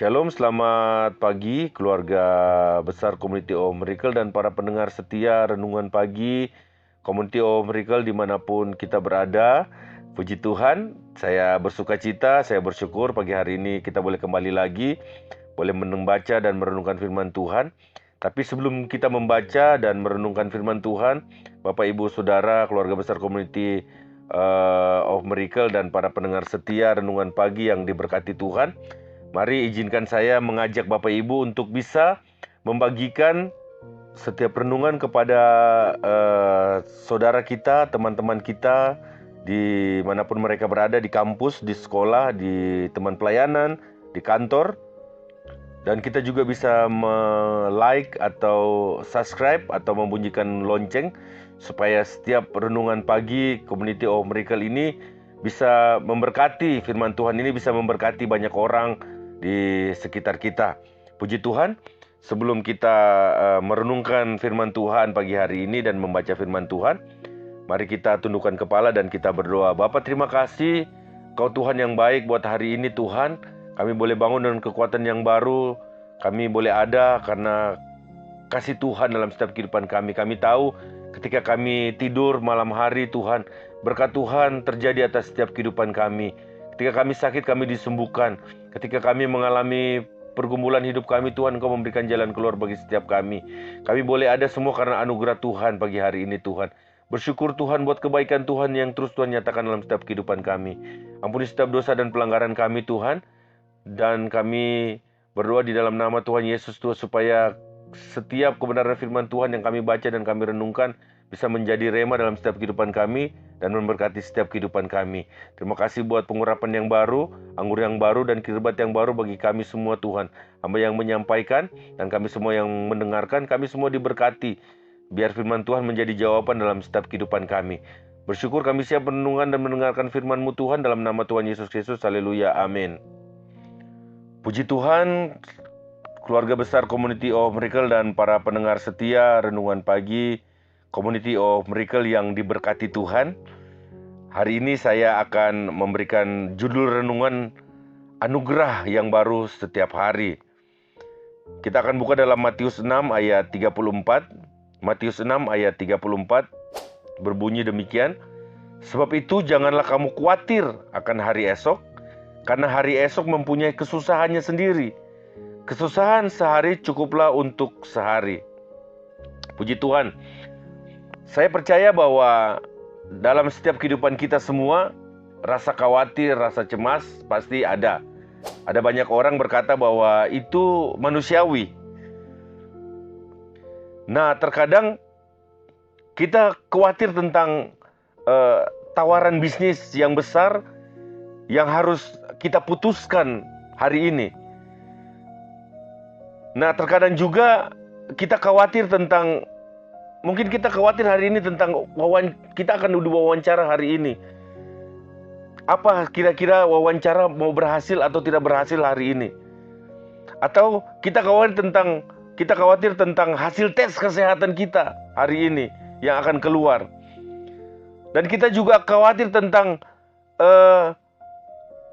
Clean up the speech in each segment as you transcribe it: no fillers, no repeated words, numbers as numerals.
Shalom, selamat pagi keluarga besar Community of Miracle dan para pendengar setia Renungan Pagi Community of Miracle dimanapun kita berada. Puji Tuhan, saya bersuka cita, saya bersyukur pagi hari ini kita boleh kembali lagi, boleh membaca dan merenungkan firman Tuhan. Tapi sebelum kita membaca dan merenungkan firman Tuhan, Bapak Ibu Saudara keluarga besar Community of Miracle dan para pendengar setia Renungan Pagi yang diberkati Tuhan, mari izinkan saya mengajak Bapak Ibu untuk bisa membagikan setiap renungan kepada saudara kita, teman-teman kita, di manapun mereka berada, di kampus, di sekolah, di teman pelayanan, di kantor. Dan kita juga bisa like atau subscribe atau membunyikan lonceng supaya setiap renungan pagi Community of Miracle ini bisa memberkati, firman Tuhan ini bisa memberkati banyak orang di sekitar kita. Puji Tuhan, sebelum kita merenungkan firman Tuhan pagi hari ini dan membaca firman Tuhan, mari kita tundukkan kepala dan kita berdoa. Bapa, terima kasih Kau Tuhan yang baik buat hari ini Tuhan. Kami boleh bangun dengan kekuatan yang baru. Kami boleh ada karena kasih Tuhan dalam setiap kehidupan kami. Kami tahu ketika kami tidur malam hari Tuhan, berkat Tuhan terjadi atas setiap kehidupan kami. Ketika kami sakit, kami disembuhkan. Ketika kami mengalami pergumulan hidup kami, Tuhan, Engkau memberikan jalan keluar bagi setiap kami. Kami boleh ada semua karena anugerah Tuhan pagi hari ini, Tuhan. Bersyukur Tuhan buat kebaikan Tuhan yang terus Tuhan nyatakan dalam setiap kehidupan kami. Ampuni setiap dosa dan pelanggaran kami, Tuhan. Dan kami berdoa di dalam nama Tuhan Yesus, Tuhan, supaya setiap kebenaran firman Tuhan yang kami baca dan kami renungkan bisa menjadi rema dalam setiap kehidupan kami dan memberkati setiap kehidupan kami. Terima kasih buat pengurapan yang baru, anggur yang baru, dan kirbat yang baru bagi kami semua Tuhan. Hamba yang menyampaikan dan kami semua yang mendengarkan, kami semua diberkati. Biar firman Tuhan menjadi jawaban dalam setiap kehidupan kami. Bersyukur kami siap mendengarkan dan mendengarkan firman-Mu Tuhan dalam nama Tuhan Yesus Kristus. Haleluya, amin. Puji Tuhan, keluarga besar Community of Miracle dan para pendengar setia Renungan Pagi Community of Miracle yang diberkati Tuhan. Hari ini saya akan memberikan judul renungan anugerah yang baru setiap hari. Kita akan buka dalam Matius 6 ayat 34. Matius 6 ayat 34 berbunyi demikian. Sebab itu janganlah kamu khawatir akan hari esok, karena hari esok mempunyai kesusahannya sendiri. Kesusahan sehari cukuplah untuk sehari. Puji Tuhan. Saya percaya bahwa dalam setiap kehidupan kita semua, rasa khawatir, rasa cemas pasti ada. Ada banyak orang berkata bahwa itu manusiawi. Nah, terkadang kita khawatir tentang tawaran bisnis yang besar yang harus kita putuskan hari ini. Nah, terkadang juga kita khawatir tentang, mungkin kita khawatir hari ini tentang kita akan diwawancara hari ini. Apa kira-kira wawancara mau berhasil atau tidak berhasil hari ini? Atau kita khawatir tentang hasil tes kesehatan kita hari ini yang akan keluar. Dan kita juga khawatir tentang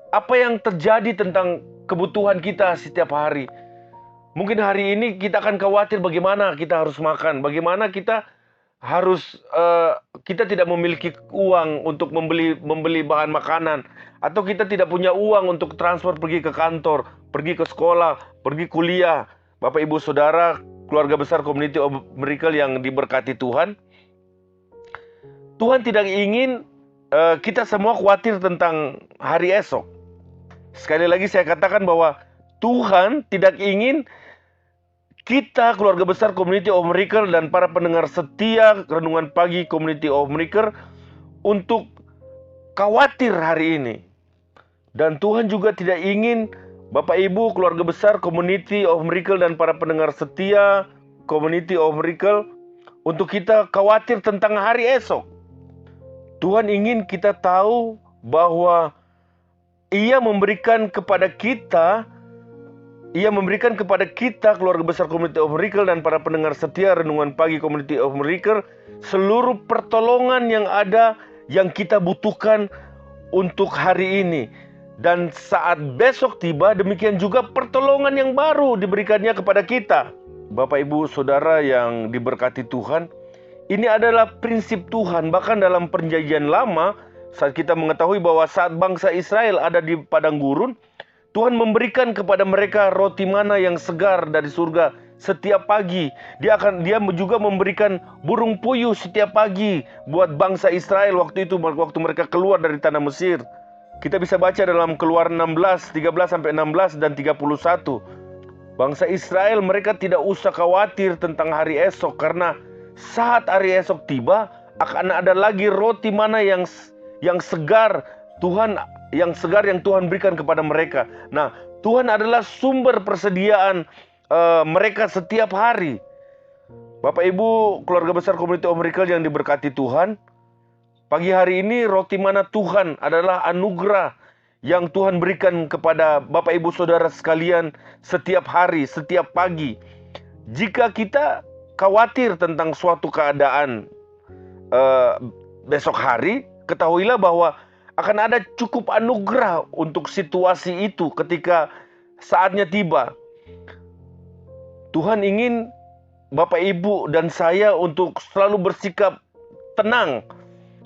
apa yang terjadi tentang kebutuhan kita setiap hari. Mungkin hari ini kita akan khawatir bagaimana kita harus makan, bagaimana kita harus kita tidak memiliki uang untuk membeli bahan makanan, atau kita tidak punya uang untuk transfer pergi ke kantor, pergi ke sekolah, pergi kuliah. Bapak Ibu Saudara, keluarga besar Community of Miracle yang diberkati Tuhan. Tuhan tidak ingin kita semua khawatir tentang hari esok. Sekali lagi saya katakan bahwa Tuhan tidak ingin kita, keluarga besar Community of Miracle dan para pendengar setia Renungan Pagi Community of Miracle, untuk khawatir hari ini. Dan Tuhan juga tidak ingin Bapak Ibu, keluarga besar Community of Miracle dan para pendengar setia Community of Miracle, untuk kita khawatir tentang hari esok. Tuhan ingin kita tahu bahwa Ia memberikan kepada kita, keluarga besar Community of Miracle dan para pendengar setia Renungan Pagi Community of Miracle, seluruh pertolongan yang ada yang kita butuhkan untuk hari ini. Dan saat besok tiba, demikian juga pertolongan yang baru diberikannya kepada kita. Bapak, Ibu, Saudara yang diberkati Tuhan, ini adalah prinsip Tuhan. Bahkan dalam perjanjian lama, saat kita mengetahui bahwa saat bangsa Israel ada di padang gurun, Tuhan memberikan kepada mereka roti mana yang segar dari surga setiap pagi. Dia juga memberikan burung puyuh setiap pagi buat bangsa Israel waktu itu, waktu mereka keluar dari tanah Mesir. Kita bisa baca dalam Keluaran 16, 13-16 dan 31. Bangsa Israel mereka tidak usah khawatir tentang hari esok, karena saat hari esok tiba akan ada lagi roti mana yang segar yang Tuhan berikan kepada mereka. Nah, Tuhan adalah sumber persediaan mereka setiap hari. Bapak, Ibu, keluarga besar Community of Miracle yang diberkati Tuhan, pagi hari ini roti mana Tuhan adalah anugerah yang Tuhan berikan kepada Bapak, Ibu, Saudara sekalian setiap hari, setiap pagi. Jika kita khawatir tentang suatu keadaan besok hari, ketahuilah bahwa akan ada cukup anugerah untuk situasi itu ketika saatnya tiba. Tuhan ingin Bapak, Ibu, dan saya untuk selalu bersikap tenang.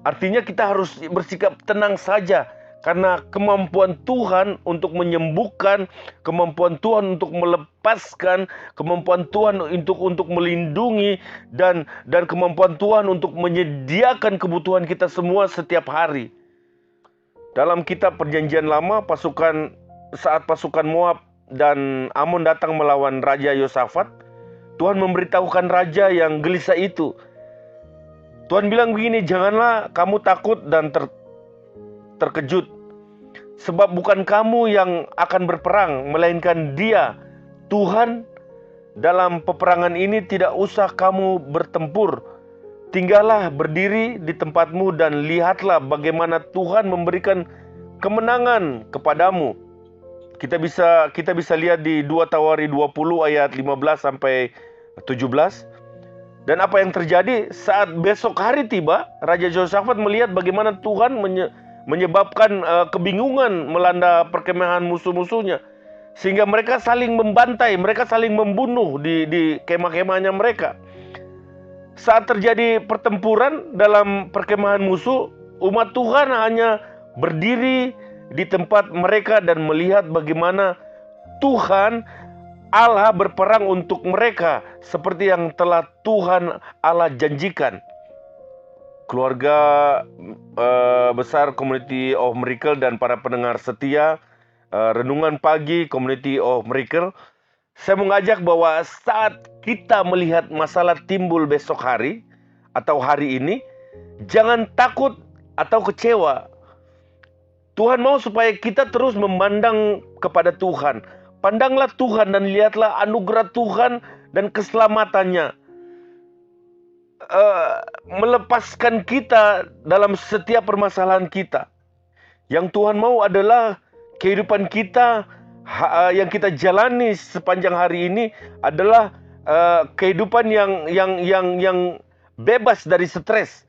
Artinya kita harus bersikap tenang saja, karena kemampuan Tuhan untuk menyembuhkan, kemampuan Tuhan untuk melepaskan, kemampuan Tuhan untuk melindungi, dan kemampuan Tuhan untuk menyediakan kebutuhan kita semua setiap hari. Dalam kitab Perjanjian Lama, saat pasukan Moab dan Amon datang melawan Raja Yosafat, Tuhan memberitahukan raja yang gelisah itu. Tuhan bilang begini, janganlah kamu takut dan terkejut, sebab bukan kamu yang akan berperang, melainkan Dia, Tuhan. Dalam peperangan ini tidak usah kamu bertempur. Tinggallah berdiri di tempatmu dan lihatlah bagaimana Tuhan memberikan kemenangan kepadamu. Kita bisa lihat di 2 Tawari 20 ayat 15-17. Dan apa yang terjadi saat besok hari tiba, Raja Yosafat melihat bagaimana Tuhan menyebabkan kebingungan melanda perkemahan musuh-musuhnya. Sehingga mereka saling membantai, mereka saling membunuh di kemah-kemahnya mereka. Saat terjadi pertempuran dalam perkemahan musuh, umat Tuhan hanya berdiri di tempat mereka dan melihat bagaimana Tuhan Allah berperang untuk mereka seperti yang telah Tuhan Allah janjikan. Keluarga besar Community of Miracle dan para pendengar setia Renungan Pagi Community of Miracle, saya mengajak bahwa saat kita melihat masalah timbul besok hari atau hari ini, jangan takut atau kecewa. Tuhan mau supaya kita terus memandang kepada Tuhan. Pandanglah Tuhan dan lihatlah anugerah Tuhan dan keselamatannya. Melepaskan kita dalam setiap permasalahan kita. Yang Tuhan mau adalah kehidupan kita yang kita jalani sepanjang hari ini adalah kehidupan yang bebas dari stres.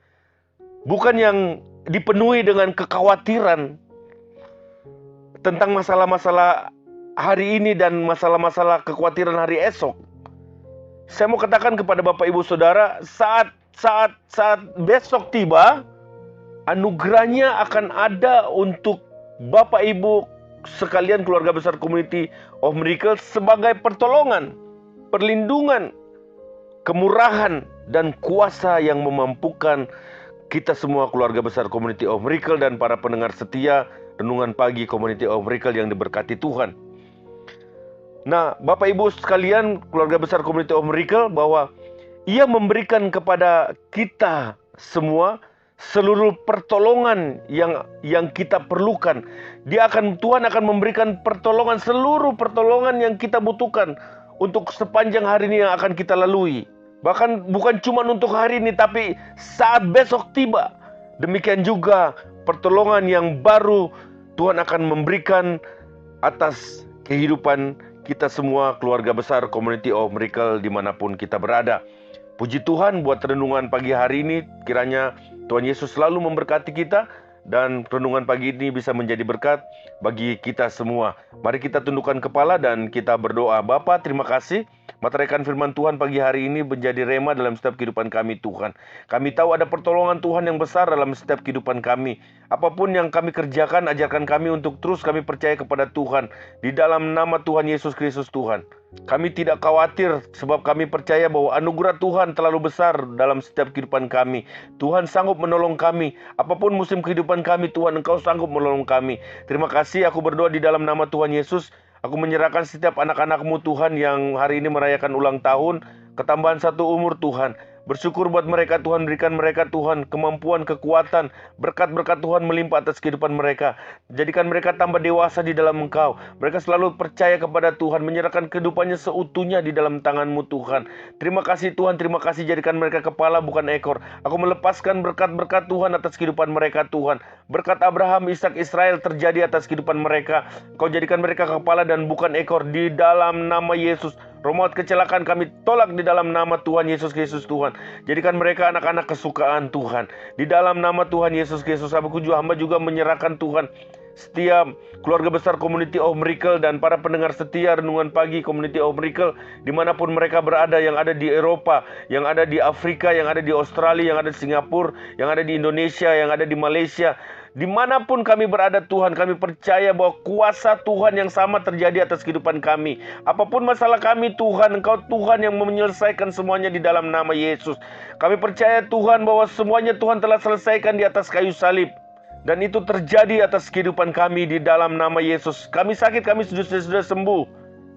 Bukan yang dipenuhi dengan kekhawatiran tentang masalah-masalah hari ini dan masalah-masalah kekhawatiran hari esok. Saya mau katakan kepada Bapak, Ibu, Saudara, saat besok tiba, anugerahnya akan ada untuk Bapak, Ibu sekalian keluarga besar Community of Miracle sebagai pertolongan, perlindungan, kemurahan, dan kuasa yang memampukan kita semua keluarga besar Community of Miracle dan para pendengar setia Renungan Pagi Community of Miracle yang diberkati Tuhan. Nah, Bapak, Ibu sekalian keluarga besar Community of Miracle, bahwa Ia memberikan kepada kita semua seluruh pertolongan yang kita perlukan. Tuhan akan memberikan pertolongan, seluruh pertolongan yang kita butuhkan untuk sepanjang hari ini yang akan kita lalui. Bahkan bukan cuma untuk hari ini, tapi saat besok tiba, demikian juga pertolongan yang baru Tuhan akan memberikan atas kehidupan kita semua keluarga besar Community of Miracle dimanapun kita berada. Puji Tuhan buat renungan pagi hari ini. Kiranya Tuhan Yesus selalu memberkati kita dan renungan pagi ini bisa menjadi berkat bagi kita semua. Mari kita tundukkan kepala dan kita berdoa. Bapa, terima kasih. Meteraikan firman Tuhan pagi hari ini menjadi rema dalam setiap kehidupan kami, Tuhan. Kami tahu ada pertolongan Tuhan yang besar dalam setiap kehidupan kami. Apapun yang kami kerjakan, ajarkan kami untuk terus kami percaya kepada Tuhan. Di dalam nama Tuhan Yesus Kristus, Tuhan. Kami tidak khawatir sebab kami percaya bahwa anugerah Tuhan terlalu besar dalam setiap kehidupan kami. Tuhan sanggup menolong kami. Apapun musim kehidupan kami, Tuhan, Engkau sanggup menolong kami. Terima kasih, aku berdoa di dalam nama Tuhan Yesus. Aku menyerahkan setiap anak-anak-Mu, Tuhan, yang hari ini merayakan ulang tahun, ketambahan 1 umur, Tuhan. Bersyukur buat mereka, Tuhan. Berikan mereka, Tuhan, kemampuan, kekuatan, berkat-berkat Tuhan melimpah atas kehidupan mereka. Jadikan mereka tambah dewasa di dalam Engkau. Mereka selalu percaya kepada Tuhan, menyerahkan kehidupannya seutuhnya di dalam tangan-Mu, Tuhan. Terima kasih, Tuhan. Terima kasih, jadikan mereka kepala bukan ekor. Aku melepaskan berkat-berkat Tuhan atas kehidupan mereka, Tuhan. Berkat Abraham, Ishak, Israel terjadi atas kehidupan mereka. Kau jadikan mereka kepala dan bukan ekor di dalam nama Yesus. Roh maut kecelakaan kami tolak di dalam nama Tuhan Yesus Kristus, Tuhan. Jadikan mereka anak-anak kesukaan, Tuhan. Di dalam nama Tuhan Yesus Kristus, hamba juga menyerahkan, Tuhan, setiap keluarga besar Community of Miracle dan para pendengar setia renungan pagi Community of Miracle dimanapun mereka berada, yang ada di Eropa, yang ada di Afrika, yang ada di Australia, yang ada di Singapura, yang ada di Indonesia, yang ada di Malaysia. Dimanapun kami berada, Tuhan, kami percaya bahwa kuasa Tuhan yang sama terjadi atas kehidupan kami. Apapun masalah kami, Tuhan, Engkau Tuhan yang menyelesaikan semuanya di dalam nama Yesus. Kami percaya, Tuhan, bahwa semuanya Tuhan telah selesaikan di atas kayu salib. Dan itu terjadi atas kehidupan kami di dalam nama Yesus. Kami sakit, kami sudah sembuh.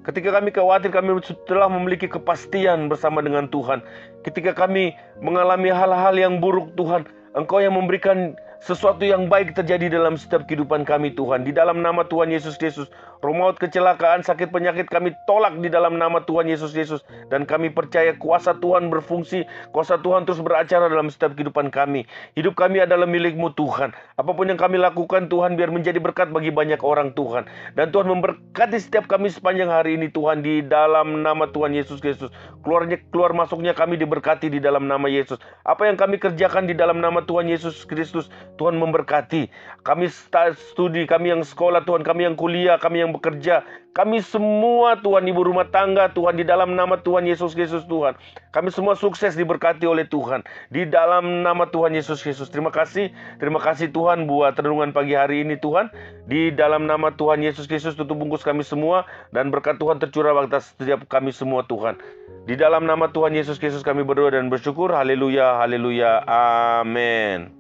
Ketika kami khawatir, kami telah memiliki kepastian bersama dengan Tuhan. Ketika kami mengalami hal-hal yang buruk, Tuhan, Engkau yang memberikan sesuatu yang baik terjadi dalam setiap kehidupan kami, Tuhan. Di dalam nama Tuhan Yesus Kristus, roh maut, kecelakaan, sakit, penyakit kami tolak di dalam nama Tuhan Yesus Kristus. Dan kami percaya kuasa Tuhan berfungsi, kuasa Tuhan terus beracara dalam setiap kehidupan kami. Hidup kami adalah milik-Mu, Tuhan. Apapun yang kami lakukan, Tuhan, biar menjadi berkat bagi banyak orang, Tuhan. Dan Tuhan memberkati setiap kami sepanjang hari ini, Tuhan, di dalam nama Tuhan Yesus Kristus. Keluar masuknya kami diberkati di dalam nama Yesus. Apa yang kami kerjakan di dalam nama Tuhan Yesus Kristus, Tuhan memberkati. Kami studi, kami yang sekolah, Tuhan, kami yang kuliah, kami yang bekerja, kami semua, Tuhan, ibu rumah tangga, Tuhan, di dalam nama Tuhan Yesus Kristus, Tuhan. Kami semua sukses diberkati oleh Tuhan. Di dalam nama Tuhan Yesus Kristus. Terima kasih Tuhan buat renungan pagi hari ini, Tuhan. Di dalam nama Tuhan Yesus Kristus, tutup bungkus kami semua. Dan berkat Tuhan tercurah atas setiap kami semua, Tuhan. Di dalam nama Tuhan Yesus Kristus kami berdoa dan bersyukur. Haleluya, haleluya, amin.